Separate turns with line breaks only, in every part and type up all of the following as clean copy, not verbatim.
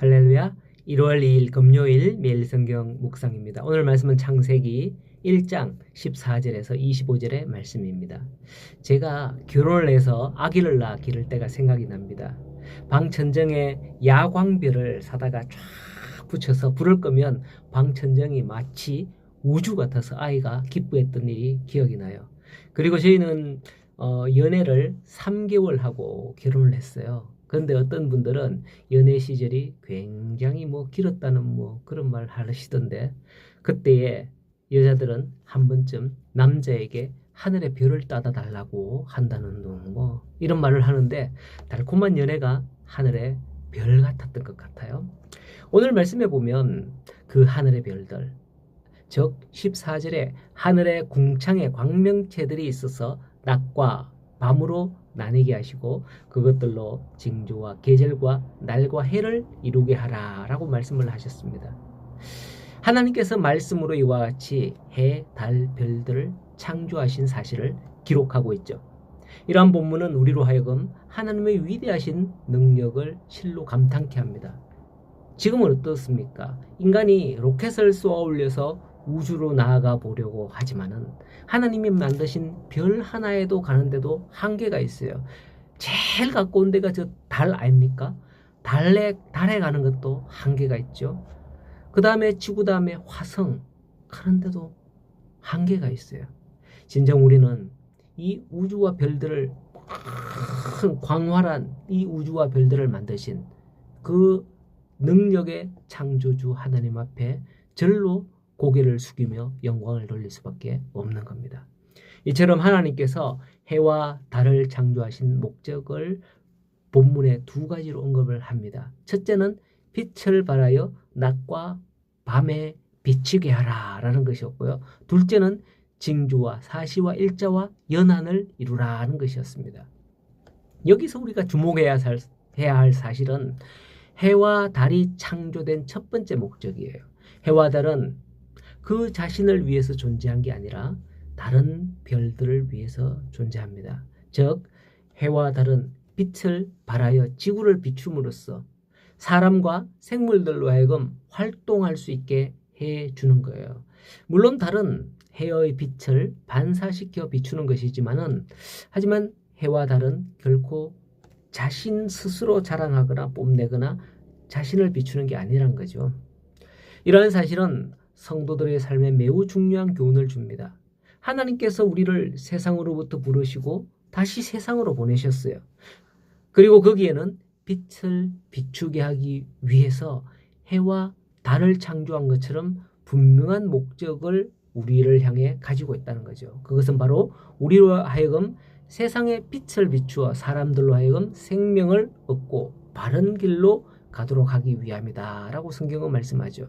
할렐루야. 1월 2일 금요일 매일 성경 묵상입니다. 오늘 말씀은 창세기 1장 14절에서 25절의 말씀입니다. 제가 결혼을 해서 아기를 낳아 기를 때가 생각이 납니다. 방천정에 야광별을 사다가 쫙 붙여서 불을 끄면 방천정이 마치 우주 같아서 아이가 기뻐했던 일이 기억이 나요. 그리고 저희는 연애를 3개월 하고 결혼을 했어요. 그런데 어떤 분들은 연애 시절이 굉장히 길었다는 그런 말 하시던데, 그때에 여자들은 한 번쯤 남자에게 하늘의 별을 따다 달라고 한다는 이런 말을 하는데, 달콤한 연애가 하늘의 별 같았던 것 같아요. 오늘 말씀에 보면 그 하늘의 별들, 즉 14절에 하늘의 궁창에 광명체들이 있어서 낮과 밤으로 나뉘게 하시고 그것들로 징조와 계절과 날과 해를 이루게 하라 라고 말씀을 하셨습니다. 하나님께서 말씀으로 이와 같이 해, 달, 별들을 창조하신 사실을 기록하고 있죠. 이러한 본문은 우리로 하여금 하나님의 위대하신 능력을 실로 감탄케 합니다. 지금은 어떻습니까? 인간이 로켓을 쏘아 올려서 우주로 나아가 보려고 하지만은 하나님이 만드신 별 하나에도 가는데도 한계가 있어요. 제일 가까운 데가 저 달 아닙니까? 달에 가는 것도 한계가 있죠. 그 다음에 지구 다음에 화성 가는데도 한계가 있어요. 진정 우리는 이 우주와 별들을, 광활한 이 우주와 별들을 만드신 그 능력의 창조주 하나님 앞에 절로 고개를 숙이며 영광을 돌릴 수밖에 없는 겁니다. 이처럼 하나님께서 해와 달을 창조하신 목적을 본문에 두 가지로 언급을 합니다. 첫째는 빛을 발하여 낮과 밤에 비치게 하라 라는 것이었고요. 둘째는 징조와 사시와 일자와 연한을 이루라는 것이었습니다. 여기서 우리가 주목해야 할 사실은 해와 달이 창조된 첫 번째 목적이에요. 해와 달은 그 자신을 위해서 존재한 게 아니라 다른 별들을 위해서 존재합니다. 즉 해와 달은 빛을 발하여 지구를 비춤으로써 사람과 생물들로 하여금 활동할 수 있게 해주는 거예요. 물론 달은 해의 빛을 반사시켜 비추는 것이지만은, 하지만 해와 달은 결코 자신 스스로 자랑하거나 뽐내거나 자신을 비추는 게 아니란 거죠. 이러한 사실은 성도들의 삶에 매우 중요한 교훈을 줍니다. 하나님께서 우리를 세상으로부터 부르시고 다시 세상으로 보내셨어요. 그리고 거기에는 빛을 비추게 하기 위해서 해와 달을 창조한 것처럼 분명한 목적을 우리를 향해 가지고 있다는 거죠. 그것은 바로 우리로 하여금 세상에 빛을 비추어 사람들로 하여금 생명을 얻고 바른 길로 가도록 하기 위함이다 라고 성경은 말씀하죠.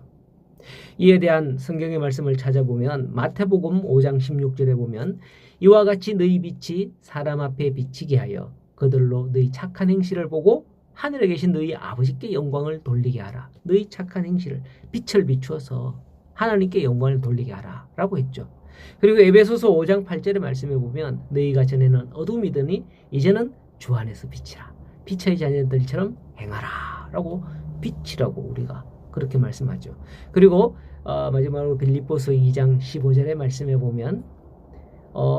이에 대한 성경의 말씀을 찾아보면 마태복음 5장 16절에 보면 이와 같이 너희 빛이 사람 앞에 비치게 하여 그들로 너희 착한 행실을 보고 하늘에 계신 너희 아버지께 영광을 돌리게 하라. 너희 착한 행실을, 빛을 비추어서 하나님께 영광을 돌리게 하라 라고 했죠. 그리고 에베소서 5장 8절의 말씀에 보면 너희가 전에는 어둠이더니 이제는 주 안에서 빛이라. 빛의 자녀들처럼 행하라 라고, 빛이라고 우리가 그렇게 말씀하죠. 그리고 마지막으로 빌립보서 2장 15절의 말씀에 보면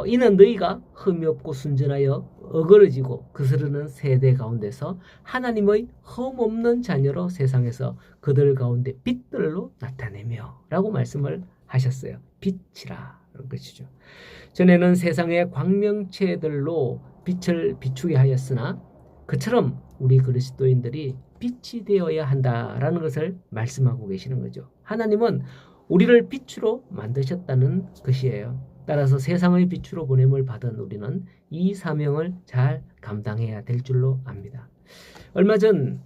이는 너희가 흠이 없고 순전하여 어그러지고 그스르는 세대 가운데서 하나님의 흠 없는 자녀로 세상에서 그들 가운데 빛들로 나타내며 라고 말씀을 하셨어요. 빛이라 그런 것이죠. 전에는 세상의 광명체들로 빛을 비추게 하였으나 그처럼 우리 그리스도인들이 빛이 되어야 한다라는 것을 말씀하고 계시는 거죠. 하나님은 우리를 빛으로 만드셨다는 것이에요. 따라서 세상의 빛으로 보냄을 받은 우리는 이 사명을 잘 감당해야 될 줄로 압니다. 얼마 전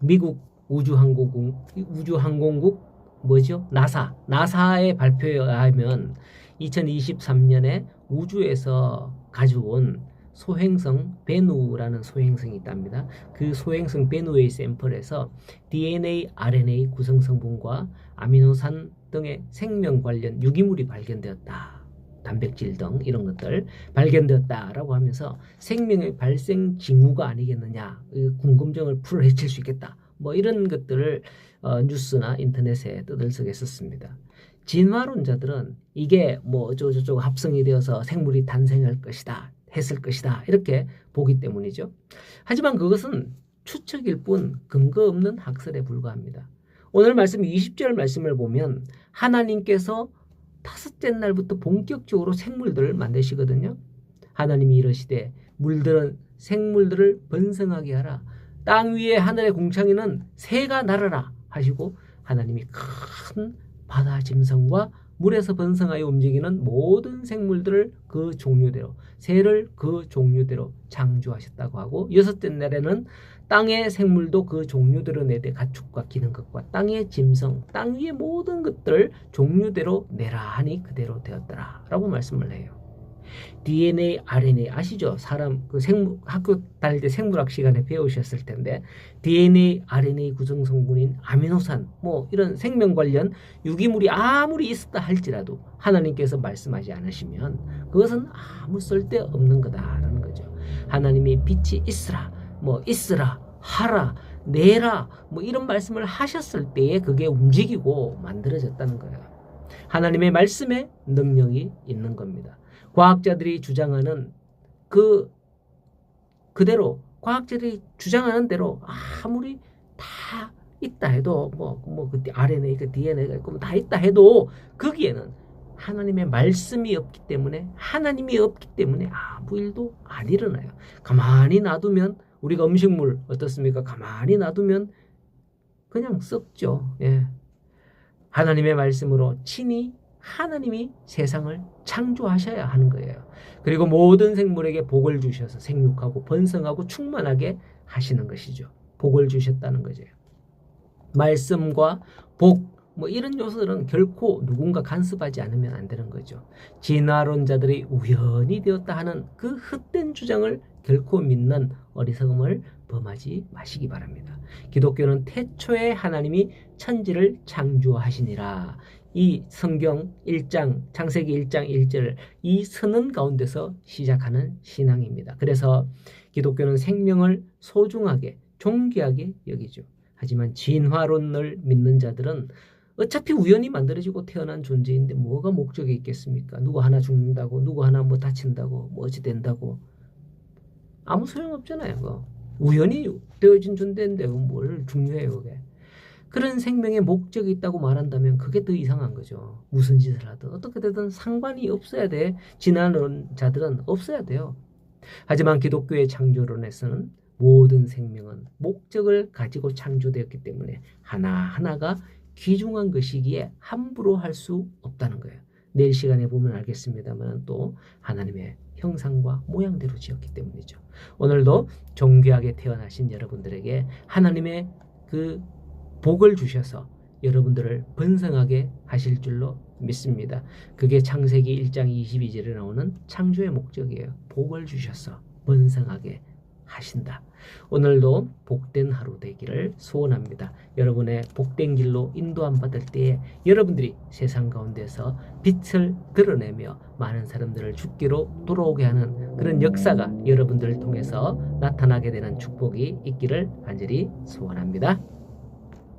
미국 우주항공국 나사의 발표에 의하면 2023년에 우주에서 가져온 소행성 베누라는 소행성이 있답니다. 그 소행성 베누의 샘플에서 DNA, RNA 구성 성분과 아미노산 등의 생명 관련 유기물이 발견되었다. 단백질 등 이런 것들 발견되었다라고 하면서 생명의 발생 징후가 아니겠느냐, 궁금증을 풀어헤칠 수 있겠다, 뭐 이런 것들을 뉴스나 인터넷에 떠들썩했었습니다. 진화론자들은 이게 뭐 어쩌고저쩌고 합성이 되어서 생물이 탄생할 것이다, 했을 것이다 이렇게 보기 때문이죠. 하지만 그것은 추측일 뿐 근거 없는 학설에 불과합니다. 오늘 말씀 20절 말씀을 보면 하나님께서 다섯째 날부터 본격적으로 생물들을 만드시거든요. 하나님이 이르시되 물들은 생물들을 번성하게 하라. 땅 위에 하늘의 궁창에는 새가 날아라 하시고 하나님이 큰 바다 짐승과 물에서 번성하여 움직이는 모든 생물들을 그 종류대로, 새를 그 종류대로 창조하셨다고 하고, 여섯째 날에는 땅의 생물도 그 종류대로 내되 가축과 기는 것과 땅의 짐승, 땅 위의 모든 것들을 종류대로 내라 하니 그대로 되었더라 라고 말씀을 해요. DNA, RNA 아시죠? 사람 학교 다닐 때 생물학 시간에 배우셨을 텐데 DNA, RNA 구성 성분인 아미노산 뭐 이런 생명 관련 유기물이 아무리 있었다 할지라도 하나님께서 말씀하지 않으시면 그것은 아무 쓸데 없는 거다라는 거죠. 하나님이 빛이 있으라, 뭐 있으라, 하라, 내라 뭐 이런 말씀을 하셨을 때에 그게 움직이고 만들어졌다는 거예요. 하나님의 말씀에 능력이 있는 겁니다. 과학자들이 주장하는 그대로 과학자들이 주장하는 대로 아무리 다 있다 해도 그 RNA, 그 DNA가 있고 다 있다 해도 거기에는 하나님의 말씀이 없기 때문에 하나님이 없기 때문에 아무 일도 안 일어나요. 가만히 놔두면 우리가 음식물 어떻습니까? 가만히 놔두면 그냥 썩죠. 예. 하나님의 말씀으로 친히 하나님이 세상을 창조하셔야 하는 거예요. 그리고 모든 생물에게 복을 주셔서 생육하고 번성하고 충만하게 하시는 것이죠. 복을 주셨다는 거죠. 말씀과 복, 뭐 이런 요소들은 결코 누군가 간섭하지 않으면 안 되는 거죠. 진화론자들이 우연히 되었다 하는 그 헛된 주장을 결코 믿는 어리석음을 범하지 마시기 바랍니다. 기독교는 태초에 하나님이 천지를 창조하시니라. 이 성경 1장, 창세기 1장 1절 이 선언 가운데서 시작하는 신앙입니다. 그래서 기독교는 생명을 소중하게, 존귀하게 여기죠. 하지만 진화론을 믿는 자들은 어차피 우연히 만들어지고 태어난 존재인데 뭐가 목적이 있겠습니까? 누구 하나 죽는다고, 누구 하나 뭐 다친다고, 뭐 어찌 된다고. 아무 소용없잖아요. 그거. 우연히 되어진 존재인데 뭘 중요해요, 그게. 그런 생명의 목적이 있다고 말한다면 그게 더 이상한 거죠. 무슨 짓을 하든 어떻게 되든 상관이 없어야 돼. 진화론자들은 없어야 돼요. 하지만 기독교의 창조론에서는 모든 생명은 목적을 가지고 창조되었기 때문에 하나하나가 귀중한 것이기에 함부로 할 수 없다는 거예요. 내일 시간에 보면 알겠습니다만 또 하나님의 형상과 모양대로 지었기 때문이죠. 오늘도 존귀하게 태어나신 여러분들에게 하나님의 그 복을 주셔서 여러분들을 번성하게 하실 줄로 믿습니다. 그게 창세기 1장 22절에 나오는 창조의 목적이에요. 복을 주셔서 번성하게 하신다. 오늘도 복된 하루 되기를 소원합니다. 여러분의 복된 길로 인도함 받을 때에 여러분들이 세상 가운데서 빛을 드러내며 많은 사람들을 주께로 돌아오게 하는 그런 역사가 여러분들을 통해서 나타나게 되는 축복이 있기를 간절히 소원합니다.